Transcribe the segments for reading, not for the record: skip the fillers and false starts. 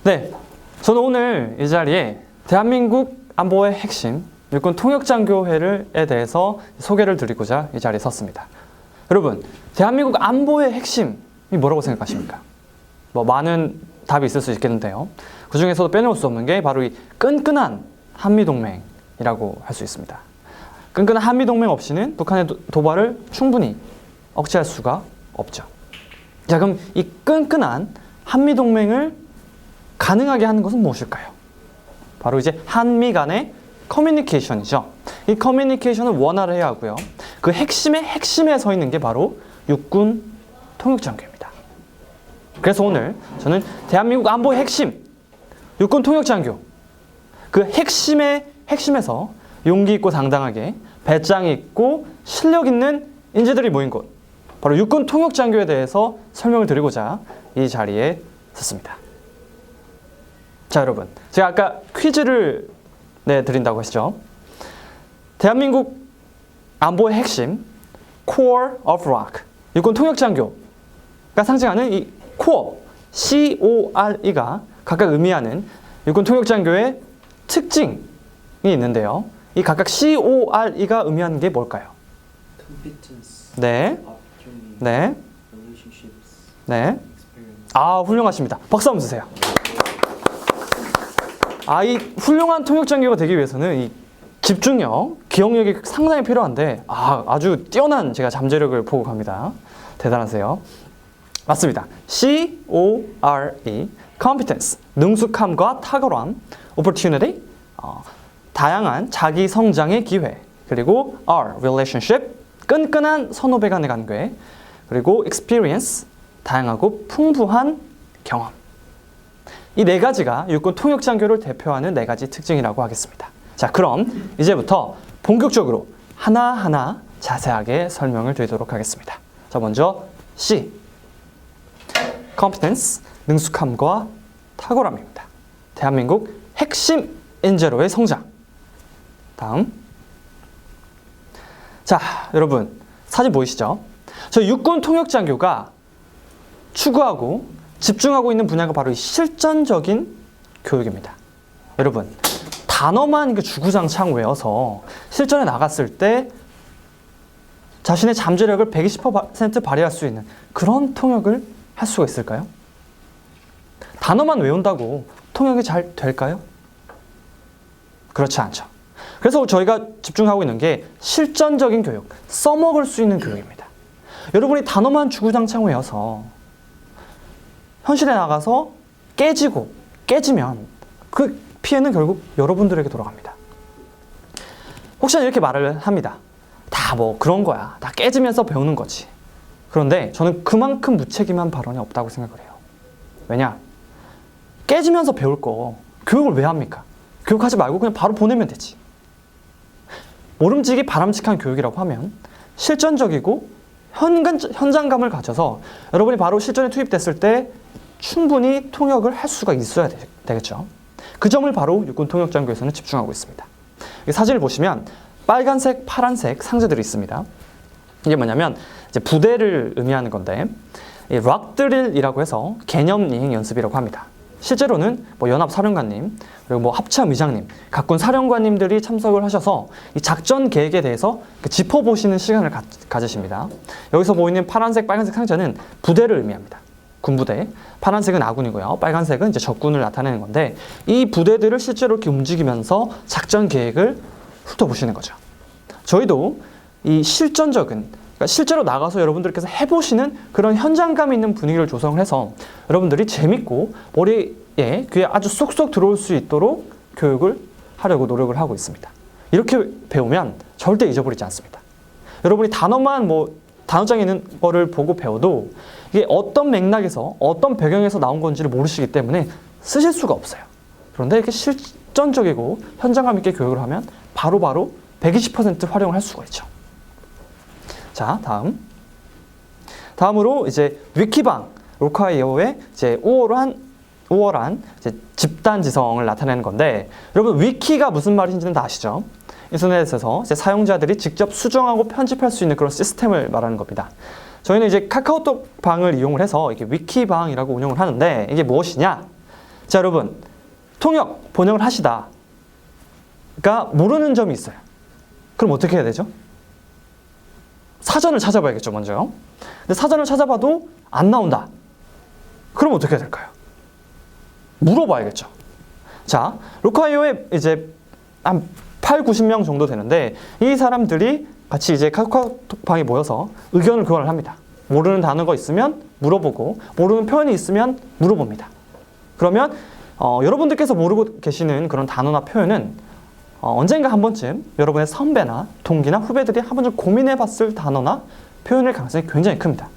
네, 저는 오늘 이 자리에 대한민국 안보의 핵심, 육군 통역장교회에 대해서 소개를 드리고자 이 자리에 섰습니다. 여러분, 대한민국 안보의 핵심이 뭐라고 생각하십니까? 많은 답이 있을 수 있겠는데요. 그 중에서도 빼놓을 수 없는 게 바로 이 끈끈한 한미동맹이라고 할 수 있습니다. 끈끈한 한미동맹 없이는 북한의 도발을 충분히 억제할 수가 없죠. 자, 그럼 이 끈끈한 한미동맹을 가능하게 하는 것은 무엇일까요? 바로 이제 한미 간의 커뮤니케이션이죠. 이 커뮤니케이션을 원활해야 하고요. 그 핵심의 핵심에 서 있는 게 바로 육군 통역장교입니다. 그래서 오늘 저는 대한민국 안보의 핵심, 육군 통역장교, 그 핵심의 핵심에서 용기 있고 당당하게 배짱 있고 실력 있는 인재들이 모인 곳, 바로 육군 통역장교에 대해서 설명을 드리고자 이 자리에 섰습니다. 자, 여러분, 제가 아까 퀴즈를 내드린다고 했죠. 대한민국 안보의 핵심, Core of Rock, 육군 통역장교가 상징하는 이 Core, CORE가 각각 의미하는 육군 통역장교의 특징이 있는데요. 이 각각 CORE가 의미하는 게 뭘까요? Competence, 네, opportunity, 네, relationships, 네. experience. 아, 훌륭하십니다. 박수 한번 주세요. 이 훌륭한 통역장교가 되기 위해서는 이 집중력, 기억력이 상당히 필요한데 아주 뛰어난 제가 잠재력을 보고 갑니다. 대단하세요. 맞습니다. CORE, competence, 능숙함과 탁월함, opportunity, 다양한 자기 성장의 기회, 그리고 R, relationship, 끈끈한 선후배 간의 관계, 그리고 experience, 다양하고 풍부한 경험. 이 네 가지가 육군 통역장교를 대표하는 네 가지 특징이라고 하겠습니다. 자, 그럼 이제부터 본격적으로 하나하나 자세하게 설명을 드리도록 하겠습니다. 자, 먼저 C, competence, 능숙함과 탁월함입니다. 대한민국 핵심 인재로의 성장. 다음. 자, 여러분, 사진 보이시죠? 저 육군 통역장교가 추구하고 집중하고 있는 분야가 바로 이 실전적인 교육입니다. 여러분, 단어만 주구장창 외워서 실전에 나갔을 때 자신의 잠재력을 120% 발휘할 수 있는 그런 통역을 할 수가 있을까요? 단어만 외운다고 통역이 잘 될까요? 그렇지 않죠. 그래서 저희가 집중하고 있는 게 실전적인 교육, 써먹을 수 있는 교육입니다. 여러분이 단어만 주구장창 외워서 현실에 나가서 깨지면 그 피해는 결국 여러분들에게 돌아갑니다. 혹시나 이렇게 말을 합니다. 다 그런 거야. 다 깨지면서 배우는 거지. 그런데 저는 그만큼 무책임한 발언이 없다고 생각을 해요. 왜냐? 깨지면서 배울 거 교육을 왜 합니까? 교육하지 말고 그냥 바로 보내면 되지. 모름지기 바람직한 교육이라고 하면 실전적이고 현장감을 가져서 여러분이 바로 실전에 투입됐을 때 충분히 통역을 할 수가 있어야 되겠죠. 그 점을 바로 육군 통역장교에서는 집중하고 있습니다. 이 사진을 보시면 빨간색, 파란색 상자들이 있습니다. 이게 뭐냐면 이제 부대를 의미하는 건데 이 락드릴이라고 해서 개념 이행 연습이라고 합니다. 실제로는 연합사령관님 그리고 합참 의장님, 각군 사령관님들이 참석을 하셔서 이 작전 계획에 대해서 짚어보시는 시간을 가지십니다. 여기서 보이는 파란색, 빨간색 상자는 부대를 의미합니다. 군부대. 파란색은 아군이고요. 빨간색은 이제 적군을 나타내는 건데 이 부대들을 실제로 이렇게 움직이면서 작전 계획을 훑어보시는 거죠. 저희도 이 실전적인, 그러니까 실제로 나가서 여러분들께서 해보시는 그런 현장감 있는 분위기를 조성을 해서 여러분들이 재밌고 머리에, 귀에 아주 쏙쏙 들어올 수 있도록 교육을 하려고 노력을 하고 있습니다. 이렇게 배우면 절대 잊어버리지 않습니다. 여러분이 단어만 단어장에 있는 거를 보고 배워도 이게 어떤 맥락에서 어떤 배경에서 나온 건지를 모르시기 때문에 쓰실 수가 없어요. 그런데 이렇게 실전적이고 현장감 있게 교육을 하면 바로바로 120% 활용을 할 수가 있죠. 자, 다음으로 이제 위키방 로카이어의 이제 우월한 이제 집단 지성을 나타내는 건데 여러분 위키가 무슨 말인지는 다 아시죠? 인터넷에서 이제 사용자들이 직접 수정하고 편집할 수 있는 그런 시스템을 말하는 겁니다. 저희는 이제 카카오톡 방을 이용을 해서 이게 위키방이라고 운영을 하는데 이게 무엇이냐? 자, 여러분, 통역 번역을 하시다가 모르는 점이 있어요. 그럼 어떻게 해야 되죠? 사전을 찾아봐야겠죠, 먼저. 근데 사전을 찾아봐도 안 나온다. 그럼 어떻게 해야 될까요? 물어봐야겠죠. 자, 로카이오에 이제 한 8, 90명 정도 되는데 이 사람들이 같이 이제 카카오톡방에 모여서 의견을 교환을 합니다. 모르는 단어가 있으면 물어보고 모르는 표현이 있으면 물어봅니다. 그러면 여러분들께서 모르고 계시는 그런 단어나 표현은 언젠가 한 번쯤 여러분의 선배나 동기나 후배들이 한 번쯤 고민해봤을 단어나 표현일 가능성이 굉장히 큽니다.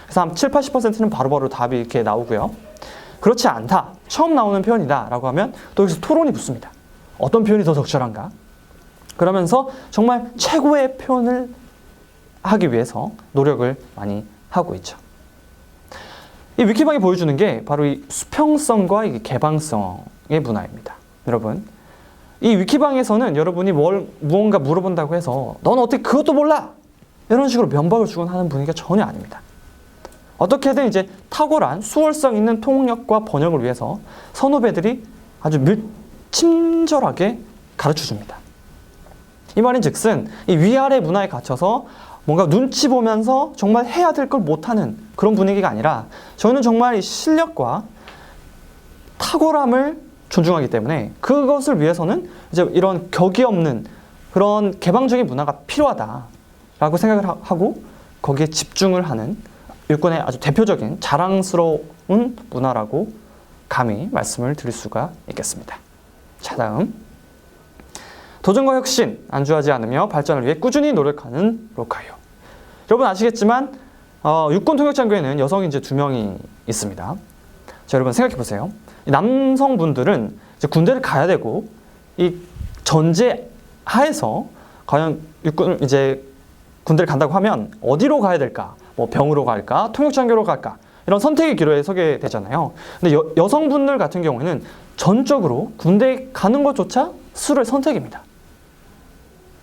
그래서 한 7, 80%는 바로바로 답이 이렇게 나오고요. 그렇지 않다, 처음 나오는 표현이다 라고 하면 또 여기서 토론이 붙습니다. 어떤 표현이 더 적절한가? 그러면서 정말 최고의 표현을 하기 위해서 노력을 많이 하고 있죠. 이 위키방이 보여주는 게 바로 이 수평성과 이 개방성의 문화입니다. 여러분, 이 위키방에서는 여러분이 무언가 물어본다고 해서 넌 어떻게 그것도 몰라? 이런 식으로 면박을 주곤 하는 분위기가 전혀 아닙니다. 어떻게든 이제 탁월한 수월성 있는 통역과 번역을 위해서 선후배들이 아주 친절하게 가르쳐 줍니다. 이 말인즉슨 이 위아래 문화에 갇혀서 뭔가 눈치 보면서 정말 해야 될 걸 못하는 그런 분위기가 아니라 저희는 정말 이 실력과 탁월함을 존중하기 때문에 그것을 위해서는 이제 이런 격이 없는 그런 개방적인 문화가 필요하다라고 생각을 하고 거기에 집중을 하는 육군의 아주 대표적인 자랑스러운 문화라고 감히 말씀을 드릴 수가 있겠습니다. 자, 다음. 도전과 혁신, 안주하지 않으며 발전을 위해 꾸준히 노력하는 로카이오. 여러분 아시겠지만 육군 통역장교에는 여성이 이제 2명이 있습니다. 자, 여러분 생각해 보세요. 남성분들은 이제 군대를 가야 되고 이 전제 하에서 과연 육군 이제 군대를 간다고 하면 어디로 가야 될까? 뭐 병으로 갈까? 통역장교로 갈까? 이런 선택의 기로에 서게 되잖아요. 근데 여성분들 같은 경우에는 전적으로 군대에 가는 것조차 스스로의 선택입니다.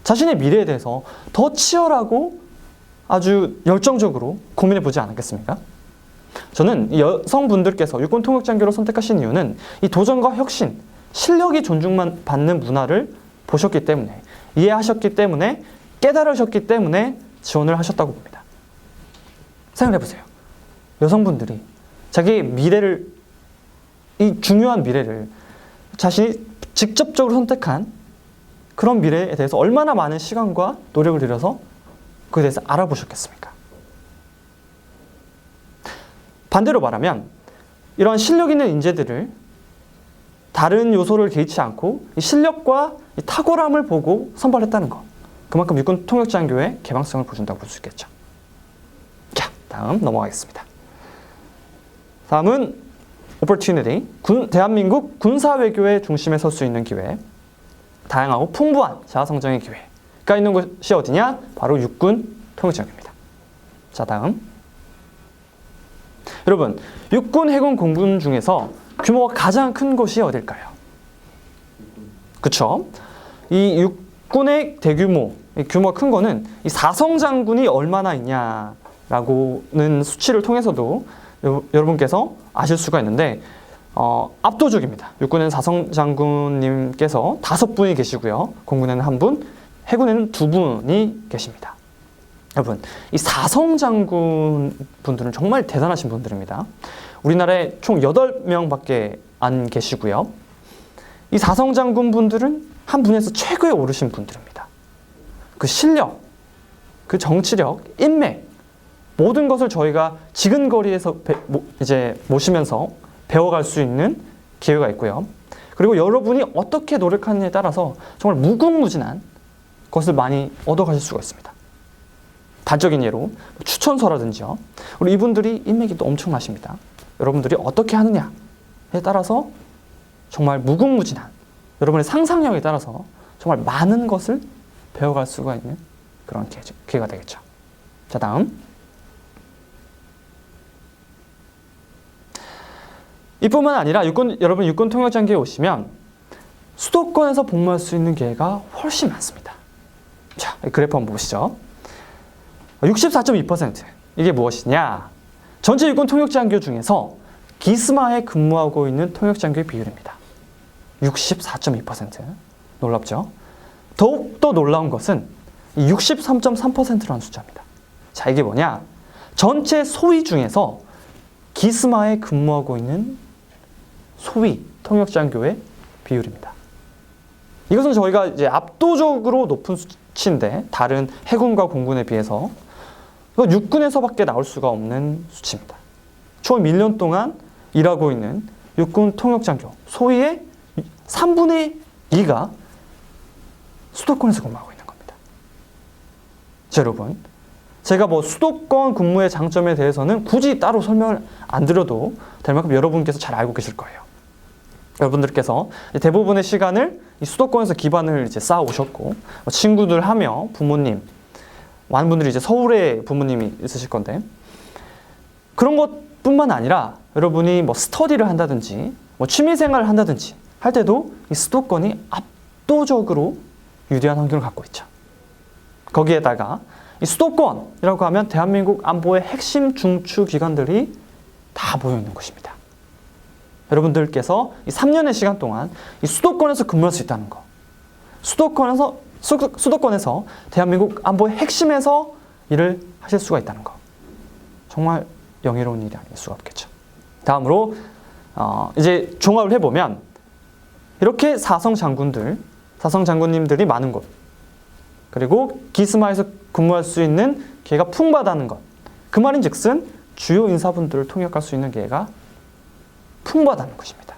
자신의 미래에 대해서 더 치열하고 아주 열정적으로 고민해 보지 않았겠습니까? 저는 이 여성분들께서 육군 통역장교로 선택하신 이유는 이 도전과 혁신, 실력이 존중만 받는 문화를 보셨기 때문에, 이해하셨기 때문에, 깨달으셨기 때문에 지원을 하셨다고 봅니다. 생각해 보세요. 여성분들이 자기 미래를, 이 중요한 미래를 자신이 직접적으로 선택한 그런 미래에 대해서 얼마나 많은 시간과 노력을 들여서 그에 대해서 알아보셨겠습니까? 반대로 말하면 이러한 실력 있는 인재들을 다른 요소를 개의치 않고 이 실력과 이 탁월함을 보고 선발했다는 것, 그만큼 육군 통역장교의 개방성을 보여준다고 볼 수 있겠죠. 자, 다음 넘어가겠습니다. 다음은 opportunity, 대한민국 군사외교의 중심에 설 수 있는 기회, 다양하고 풍부한 자아성장의 기회가 있는 곳이 어디냐? 바로 육군 통역장교입니다. 자, 다음. 여러분, 육군, 해군, 공군 중에서 규모가 가장 큰 곳이 어딜까요? 그쵸? 이 육군의 대규모, 규모가 큰 거는 이 사성장군이 얼마나 있냐라고는 수치를 통해서도 여러분께서 아실 수가 있는데 압도적입니다. 육군에는 사성장군님께서 5분이 계시고요. 공군에는 1분, 해군에는 2분이 계십니다. 여러분, 이 사성장군 분들은 정말 대단하신 분들입니다. 우리나라에 총 8명밖에 안 계시고요. 이 사성장군 분들은 한 분에서 최고에 오르신 분들입니다. 그 실력, 그 정치력, 인맥, 모든 것을 저희가 지근거리에서 이제 모시면서 배워갈 수 있는 기회가 있고요. 그리고 여러분이 어떻게 노력하느냐에 따라서 정말 무궁무진한 것을 많이 얻어가실 수가 있습니다. 단적인 예로 추천서라든지요. 우리 이분들이 인맥이 또 엄청나십니다. 여러분들이 어떻게 하느냐에 따라서 정말 무궁무진한 여러분의 상상력에 따라서 정말 많은 것을 배워갈 수가 있는 그런 기회가 되겠죠. 자, 다음. 이뿐만 아니라 여러분 육군 통역장교에 오시면 수도권에서 복무할 수 있는 기회가 훨씬 많습니다. 자, 그래프 한번 보시죠. 64.2%. 이게 무엇이냐? 전체 육군 통역장교 중에서 기스마에 근무하고 있는 통역장교의 비율입니다. 64.2%. 놀랍죠? 더욱더 놀라운 것은 63.3%라는 숫자입니다. 자, 이게 뭐냐? 전체 소위 중에서 기스마에 근무하고 있는 소위 통역장교의 비율입니다. 이것은 저희가 이제 압도적으로 높은 수치인데 다른 해군과 공군에 비해서 이건 육군에서밖에 나올 수가 없는 수치입니다. 총 1년 동안 일하고 있는 육군 통역장교 소위의 3분의 2가 수도권에서 근무하고 있는 겁니다. 자, 여러분, 제가 뭐 수도권 근무의 장점에 대해서는 굳이 따로 설명을 안 드려도 될 만큼 여러분께서 잘 알고 계실 거예요. 여러분들께서 대부분의 시간을 이 수도권에서 기반을 이제 쌓아 오셨고, 친구들 하며 부모님, 많은 분들이 이제 서울에 부모님이 있으실 건데, 그런 것뿐만 아니라 여러분이 뭐 스터디를 한다든지, 뭐 취미생활을 한다든지 할 때도 이 수도권이 압도적으로 유리한 환경을 갖고 있죠. 거기에다가 이 수도권이라고 하면 대한민국 안보의 핵심 중추 기관들이 다 모여 있는 곳입니다. 여러분들께서 이 3년의 시간 동안 이 수도권에서 근무할 수 있다는 거, 수도권에서 대한민국 안보의 핵심에서 일을 하실 수가 있다는 거, 정말 영예로운 일이 아닐 수가 없겠죠. 다음으로 이제 종합을 해보면 이렇게 사성 장군님들이 많은 곳, 그리고 기스마에서 근무할 수 있는 기회가 풍부하다는 것, 그 말인즉슨 주요 인사분들을 통역할 수 있는 기회가 풍부하다는 것입니다.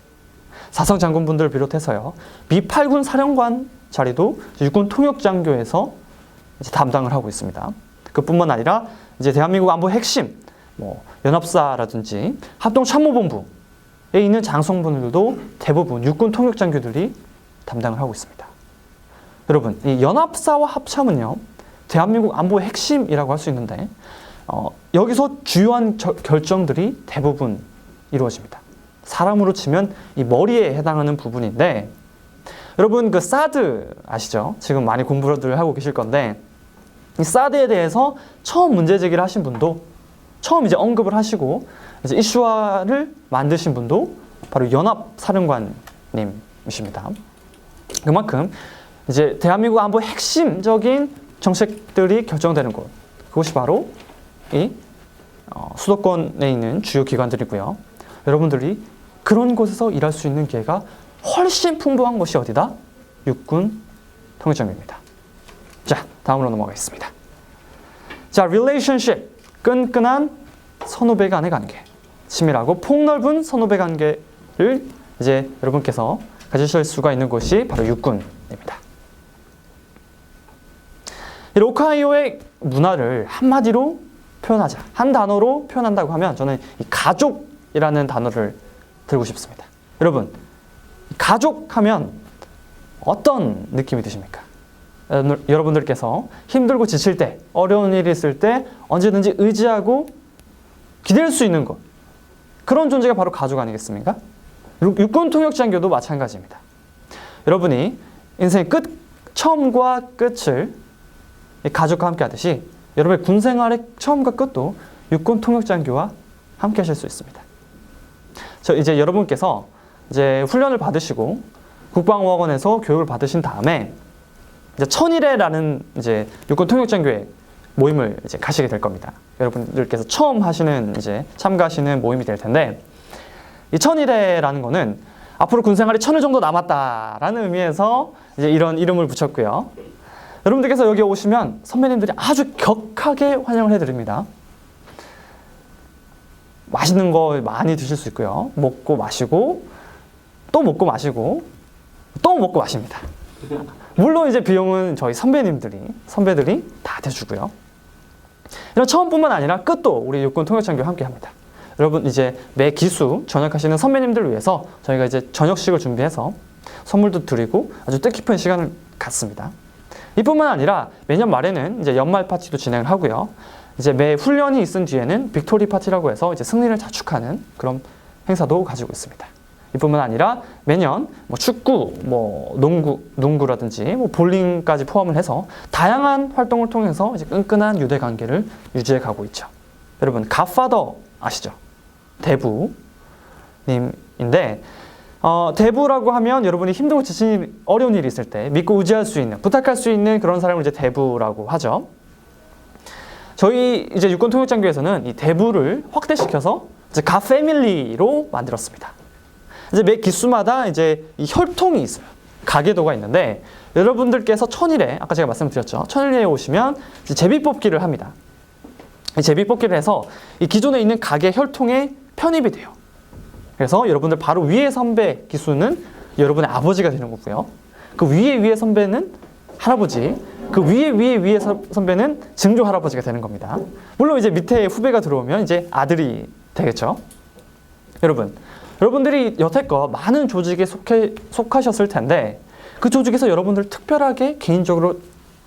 사성 장군분들을 비롯해서요, 미 8군 사령관 자리도 육군 통역장교에서 이제 담당을 하고 있습니다. 그뿐만 아니라 이제 대한민국 안보 핵심, 뭐 연합사라든지 합동참모본부에 있는 장성분들도 대부분 육군 통역장교들이 담당을 하고 있습니다. 여러분, 이 연합사와 합참은요, 대한민국 안보의 핵심이라고 할 수 있는데 여기서 주요한 결정들이 대부분 이루어집니다. 사람으로 치면 이 머리에 해당하는 부분인데, 여러분 그 사드 아시죠? 지금 많이 공부를 하고 계실 건데, 이 사드에 대해서 처음 문제 제기를 하신 분도, 처음 이제 언급을 하시고 이제 이슈화를 만드신 분도 바로 연합사령관님이십니다. 그만큼 이제 대한민국 안보의 핵심적인 정책들이 결정되는 곳, 그것이 바로 이 수도권에 있는 주요 기관들이고요. 여러분들이 그런 곳에서 일할 수 있는 기회가 훨씬 풍부한 곳이 어디다? 육군 통역장교입니다. 자, 다음으로 넘어가겠습니다. 자, relationship, 끈끈한 선후배 간의 관계, 치밀하고 폭넓은 선후배 관계를 이제 여러분께서 가지실 수가 있는 곳이 바로 육군입니다. 이 오카이오의 문화를 한마디로 표현하자, 한 단어로 표현한다고 하면 저는 이 가족이라는 단어를 들고 싶습니다. 여러분, 가족 하면 어떤 느낌이 드십니까? 여러분들께서 힘들고 지칠 때, 어려운 일이 있을 때 언제든지 의지하고 기댈 수 있는 것, 그런 존재가 바로 가족 아니겠습니까? 육군 통역장교도 마찬가지입니다. 여러분이 인생의 처음과 끝을 가족과 함께 하듯이 여러분의 군 생활의 처음과 끝도 육군 통역장교와 함께 하실 수 있습니다. 이제 여러분께서 이제 훈련을 받으시고 국방학원에서 교육을 받으신 다음에 이제 천일회라는 이제 육군 통역장교회 모임을 이제 가시게 될 겁니다. 여러분들께서 처음 하시는 이제 참가하시는 모임이 될 텐데, 이 천일회라는 거는 앞으로 군 생활이 1000일 정도 남았다라는 의미에서 이제 이런 이름을 붙였고요. 여러분들께서 여기 오시면 선배님들이 아주 격하게 환영을 해드립니다. 맛있는 거 많이 드실 수 있고요. 먹고 마시고 또 먹고 마시고 또 먹고 마십니다. 물론 이제 비용은 저희 선배들이 다 대주고요. 이런 처음뿐만 아니라 끝도 우리 육군 통역장교와 함께 합니다. 여러분 이제 매 기수 전역하시는 선배님들을 위해서 저희가 이제 저녁식을 준비해서 선물도 드리고 아주 뜻깊은 시간을 갖습니다. 이뿐만 아니라 매년 말에는 이제 연말 파티도 진행을 하고요. 이제 매 훈련이 있은 뒤에는 빅토리 파티라고 해서 이제 승리를 자축하는 그런 행사도 가지고 있습니다. 이뿐만 아니라 매년 뭐 축구, 뭐 농구라든지 뭐 볼링까지 포함을 해서 다양한 활동을 통해서 이제 끈끈한 유대 관계를 유지해 가고 있죠. 여러분 갓파더 아시죠? 대부. 님인데 대부라고 하면 여러분이 힘들고 지친 어려운 일이 있을 때 믿고 의지할 수 있는, 부탁할 수 있는 그런 사람을 이제 대부라고 하죠. 저희 이제 육군통역장교에서는 이 대부를 확대시켜서 이제 가 패밀리로 만들었습니다. 이제 매 기수마다 이제 이 혈통이 있어요. 가계도가 있는데 여러분들께서 천일에, 아까 제가 말씀드렸죠. 천일에 오시면 이제 제비뽑기를 합니다. 이 제비뽑기를 해서 이 기존에 있는 가계 혈통에 편입이 돼요. 그래서 여러분들 바로 위에 선배 기수는 여러분의 아버지가 되는 거고요. 그 위에 선배는 할아버지, 그 위에 선배는 증조 할아버지가 되는 겁니다. 물론 이제 밑에 후배가 들어오면 이제 아들이 되겠죠. 여러분들이 여태껏 많은 조직에 속하셨을 텐데 그 조직에서 여러분들 특별하게 개인적으로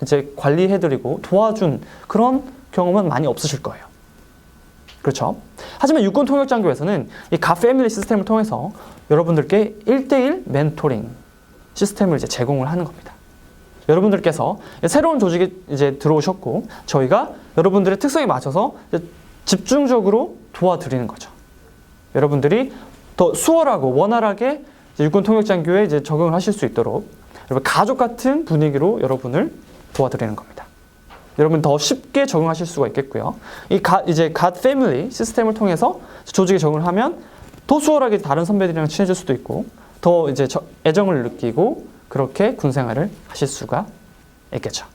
이제 관리해드리고 도와준 그런 경험은 많이 없으실 거예요. 그렇죠? 하지만 육군통역장교에서는 이 가 패밀리 시스템을 통해서 여러분들께 1대1 멘토링 시스템을 이제 제공을 하는 겁니다. 여러분들께서 새로운 조직에 이제 들어오셨고 저희가 여러분들의 특성에 맞춰서 집중적으로 도와드리는 거죠. 여러분들이 더 수월하고 원활하게 육군통역장교에 이제 적응을 하실 수 있도록 여러분 가족 같은 분위기로 여러분을 도와드리는 겁니다. 여러분 더 쉽게 적응하실 수가 있겠고요. 이제 갓 패밀리 시스템을 통해서 조직에 적응을 하면 더 수월하게 다른 선배들이랑 친해질 수도 있고 더 이제 애정을 느끼고 그렇게 군 생활을 하실 수가 있겠죠.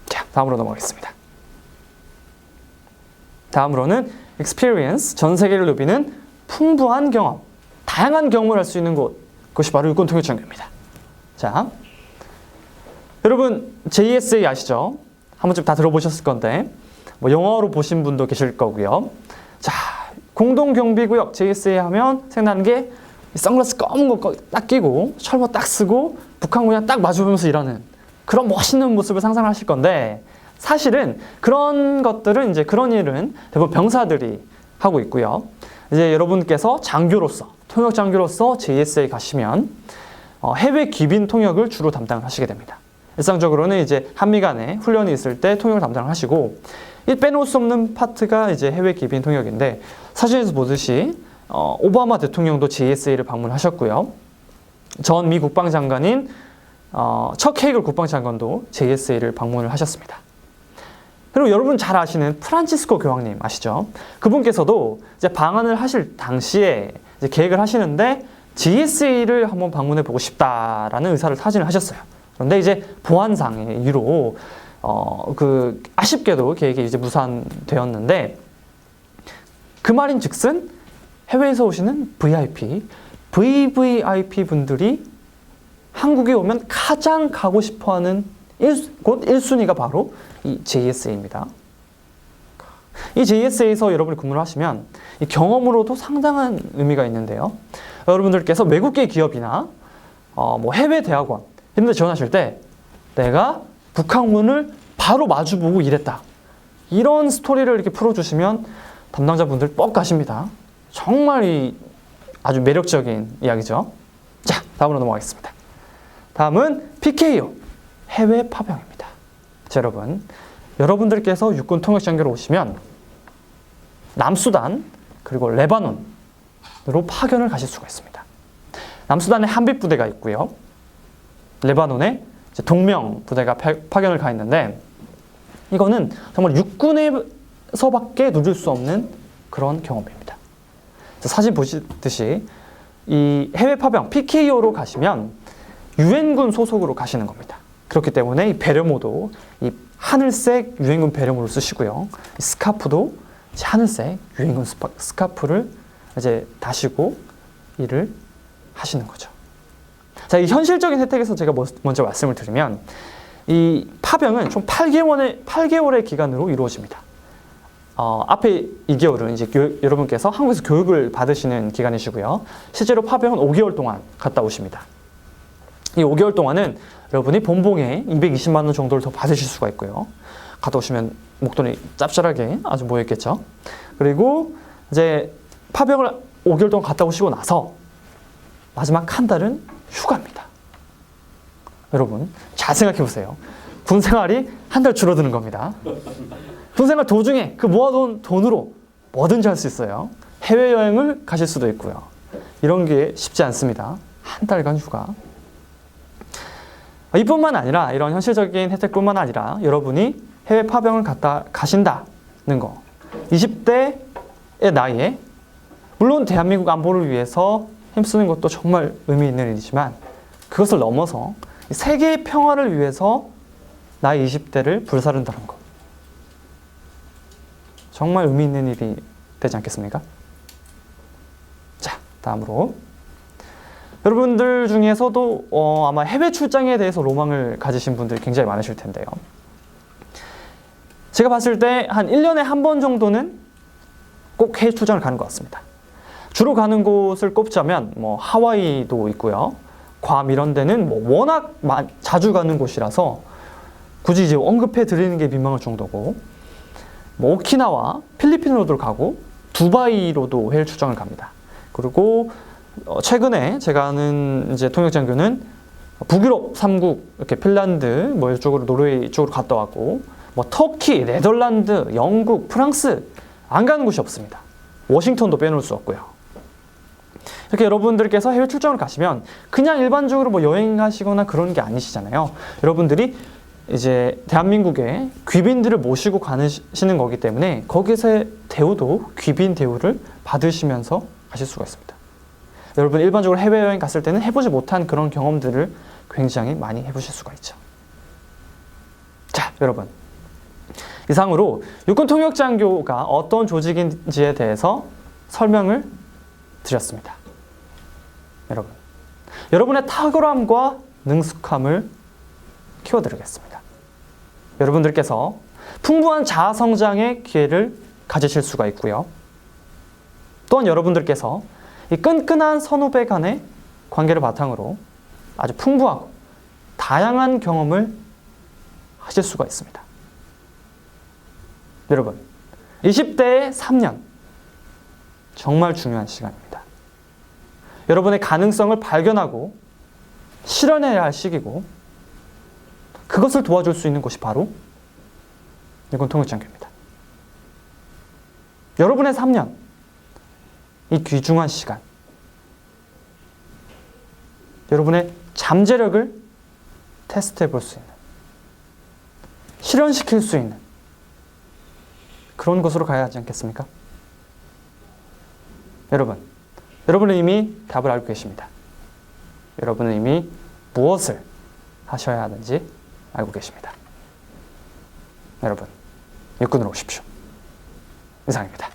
자, 다음으로 넘어가겠습니다. 다음으로는 experience, 전 세계를 누비는 풍부한 경험, 다양한 경험을 할 수 있는 곳, 그것이 바로 육군통역장교입니다. 자, 여러분 JSA 아시죠? 한 번쯤 다 들어보셨을 건데 뭐 영어로 보신 분도 계실 거고요. 자, 공동경비구역 JSA 하면 생각나는 게 선글라스 검은 거 딱 끼고 철모 딱 쓰고 북한군이랑 딱 마주보면서 일하는 그런 멋있는 모습을 상상하실 건데 사실은 그런 것들은 이제 그런 일은 대부분 병사들이 하고 있고요. 이제 여러분께서 장교로서 통역장교로서 JSA 가시면 해외 기빈 통역을 주로 담당을 하시게 됩니다. 일상적으로는 이제 한미 간에 훈련이 있을 때 통역을 담당을 하시고 이 빼놓을 수 없는 파트가 이제 해외 기빈 통역인데 사진에서 보듯이 오바마 대통령도 JSA를 방문하셨고요. 전 미 국방장관인 척 헤이글 국방장관도 JSA를 방문을 하셨습니다. 그리고 여러분 잘 아시는 프란치스코 교황님 아시죠? 그분께서도 이제 방한을 하실 당시에 이제 계획을 하시는데 JSA를 한번 방문해 보고 싶다라는 의사를 타진을 하셨어요. 그런데 이제 보안상의 이유로 아쉽게도 계획이 이제 무산되었는데 그 말인즉슨 해외에서 오시는 VVIP 분들이 한국에 오면 가장 가고 싶어하는 곳 1순위가 바로 이 JSA입니다. 이 JSA에서 여러분이 근무를 하시면 이 경험으로도 상당한 의미가 있는데요. 여러분들께서 외국계 기업이나 뭐 해외 대학원 이런 데 지원하실 때 내가 북한군을 바로 마주보고 일했다. 이런 스토리를 이렇게 풀어주시면 담당자분들 뻑 가십니다. 정말 아주 매력적인 이야기죠. 자, 다음으로 넘어가겠습니다. 다음은 PKO, 해외 파병입니다. 자, 여러분들께서 육군 통역장교로 오시면 남수단 그리고 레바논으로 파견을 가실 수가 있습니다. 남수단에 한빛 부대가 있고요. 레바논에 동명 부대가 파견을 가 있는데 이거는 정말 육군에서밖에 누릴 수 없는 그런 경험입니다. 사진 보시듯이 이 해외 파병 PKO로 가시면 유엔군 소속으로 가시는 겁니다. 그렇기 때문에 이 배려모도 이 하늘색 유엔군 배려모를 쓰시고요. 이 스카프도 하늘색 유엔군 스카프를 이제 다시고 일을 하시는 거죠. 자, 이 현실적인 혜택에서 제가 먼저 말씀을 드리면 이 파병은 총 8개월의 기간으로 이루어집니다. 앞에 2개월은 이제 여러분께서 한국에서 교육을 받으시는 기간이시고요. 실제로 파병은 5개월 동안 갔다 오십니다. 이 5개월 동안은 여러분이 본봉에 220만 원 정도를 더 받으실 수가 있고요. 갔다 오시면 목돈이 짭짤하게 아주 모였겠죠. 그리고 이제 파병을 5개월 동안 갔다 오시고 나서 마지막 한 달은 휴가입니다. 여러분 잘 생각해 보세요. 군 생활이 한 달 줄어드는 겁니다. 군 생활 도중에 그 모아둔 돈으로 뭐든지 할 수 있어요. 해외여행을 가실 수도 있고요. 이런 게 쉽지 않습니다. 한 달간 휴가. 이뿐만 아니라 이런 현실적인 혜택뿐만 아니라 여러분이 해외 파병을 갔다 가신다는 거. 20대의 나이에 물론 대한민국 안보를 위해서 힘쓰는 것도 정말 의미 있는 일이지만 그것을 넘어서 세계의 평화를 위해서 나의 20대를 불사른다는 것. 정말 의미 있는 일이 되지 않겠습니까? 자, 다음으로 여러분들 중에서도 아마 해외 출장에 대해서 로망을 가지신 분들이 굉장히 많으실 텐데요. 제가 봤을 때 한 1년에 한 번 정도는 꼭 해외 출장을 가는 것 같습니다. 주로 가는 곳을 꼽자면 뭐 하와이도 있고요. 괌 이런 데는 뭐 워낙 자주 가는 곳이라서 굳이 이제 언급해 드리는 게 민망할 정도고, 뭐 오키나와 필리핀으로도 가고 두바이로도 해외 출장을 갑니다. 그리고 최근에 제가 아는 이제 통역장교는 북유럽 3국 이렇게 핀란드 뭐 이쪽으로 노르웨이 이쪽으로 갔다 왔고, 뭐 터키, 네덜란드, 영국, 프랑스 안 가는 곳이 없습니다. 워싱턴도 빼놓을 수 없고요. 이렇게 여러분들께서 해외 출장을 가시면 그냥 일반적으로 뭐 여행하시거나 그런 게 아니시잖아요. 여러분들이 이제 대한민국에 귀빈들을 모시고 가시는 거기 때문에 거기서의 대우도 귀빈 대우를 받으시면서 가실 수가 있습니다. 여러분 일반적으로 해외여행 갔을 때는 해보지 못한 그런 경험들을 굉장히 많이 해보실 수가 있죠. 자, 여러분 이상으로 육군통역장교가 어떤 조직인지에 대해서 설명을 드렸습니다. 여러분의 탁월함과 능숙함을 키워드리겠습니다. 여러분들께서 풍부한 자아 성장의 기회를 가지실 수가 있고요. 또한 여러분들께서 이 끈끈한 선후배 간의 관계를 바탕으로 아주 풍부하고 다양한 경험을 하실 수가 있습니다. 여러분, 20대의 3년 정말 중요한 시간입니다. 여러분의 가능성을 발견하고 실현해야 할 시기고, 그것을 도와줄 수 있는 곳이 바로 육군통역장교입니다. 여러분의 3년, 이 귀중한 시간, 여러분의 잠재력을 테스트해 볼 수 있는, 실현시킬 수 있는 그런 곳으로 가야 하지 않겠습니까? 여러분은 이미 답을 알고 계십니다. 여러분은 이미 무엇을 하셔야 하는지 알고 계십니다. 여러분, 육군으로 오십시오. 이상입니다.